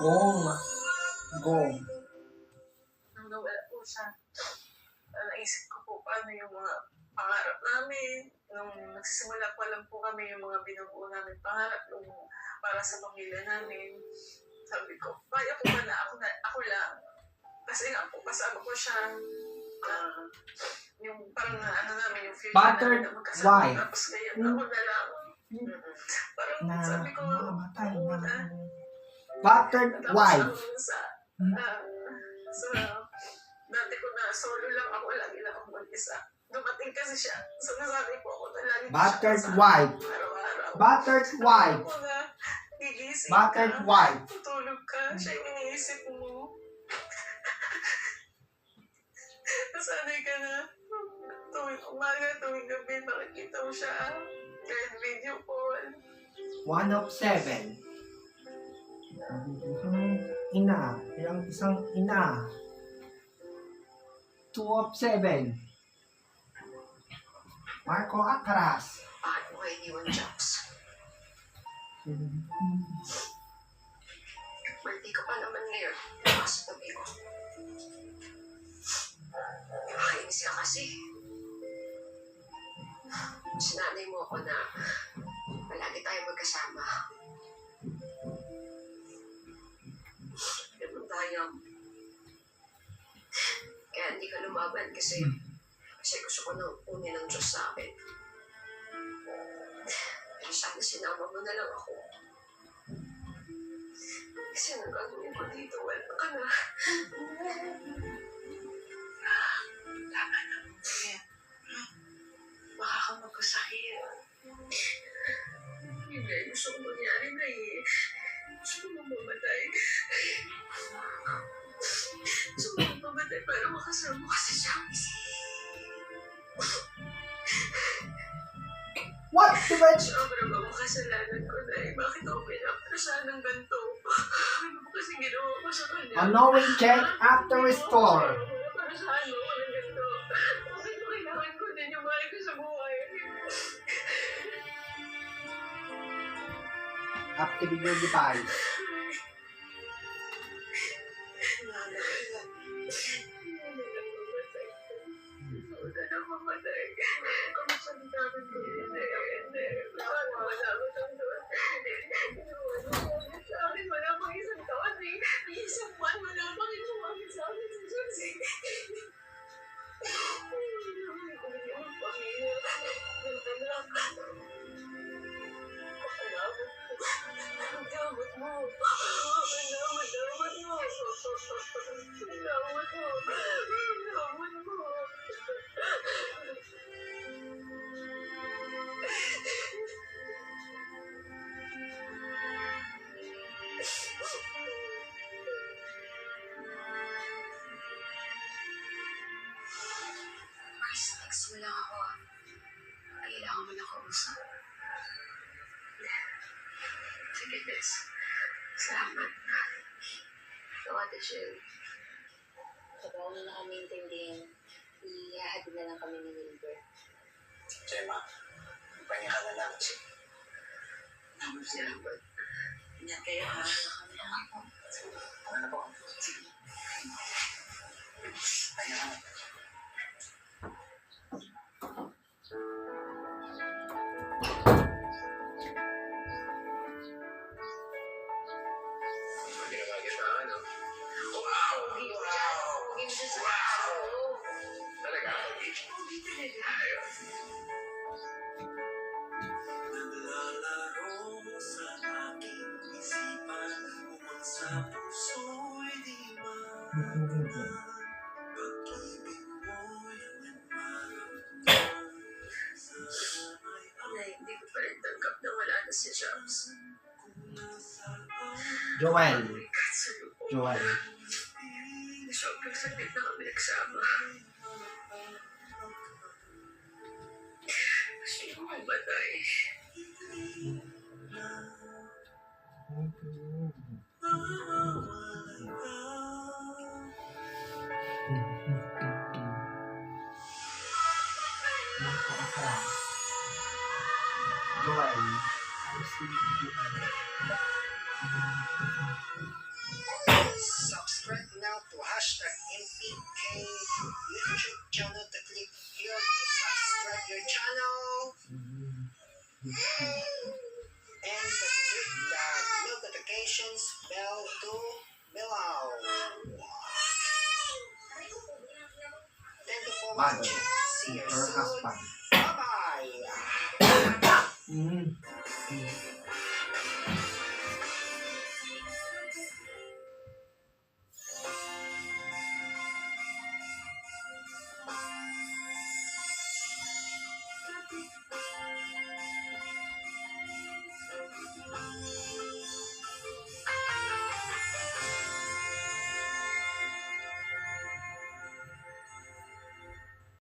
Gong. Gong. Nang nawala po siya, naisip ko po paano yung mga pangarap namin. Nung nagsisimula pa lang po kami yung mga binubuo namin pangarap para sa pamilya namin. Sabi ko, kaya ko ba na ako lang? Kasi nga po, kasama ko siya. Yung parang namin yung future Buttered namin na magkasama. wife. Tapos ngayon, ako na lang. Parang sabi ko, Buttered wife. Sa dati ko na solo lang ako, lagi lang ako mag-isa. Dumating kasi siya. So nasabi po ako na lagi Buttered wife. Araw-araw. Buttered wife. Ako na, gigising Buttered ka, wife. tutulog ka, siya yung iniisip mo. Nasanay ka na. Tuwing umaga, tuwing gabi, makikita mo siya. Kahit video call. 1 of 7. Ina. Ilang isang ina. 2 of 7. Marco Acras. Paano kayo iniwan, Jobs? Birthday ka pa naman ngayon. Sa tabi ko. Nakakainis ka kasi. Sinanay mo ako na palagi tayo magkasama. Ganun tayo. Kaya hindi ka lumaban kasi gusto ko nang unin ng Diyos sa akin. Pero sana sinama mo na lang ako. Kasi nang gagawin ko dito, wala ka na. Tama na mo, Kuya. Baka ka magkasakit. Hindi, gusto ko mangyari na eh. Gusto ko mamamatay. Gusto ko mamamatay para makasama ka sa James. What the bitch? Sobrang mga kasalanan ko na eh. Bakit ako pinaprasahan ng ganito? Ano ba kasi ginawa ko sa kanya? Unknowing check after restore. Pinaprasahan mo ako ng ganito. Bakit mo kailangan ko din yung mahal ko sa buhay? Active your device. Text mo lang ako. Kailangan mo na kausap. Sige, Tess. Salamat. Tawad siya. Kapag na kami intindihin, ihahatid na lang kami ni Wilbur. Gemma, pahinga ka na lang. Salamat. Ingat kayo ha. Ano po? Pahinga ka na. Hindi ko pa rin tanggap na wala na si Jobs. Joel. Joel. Sobrang sakit na kami nagsama. Gusto ko mamatay. Joel. Subscribe now to hashtag MPK YouTube channel to click here to subscribe your channel and to click the notifications bell to below. Thank you for Mother, watching. See you her soon. husband. Bye-bye. Mm.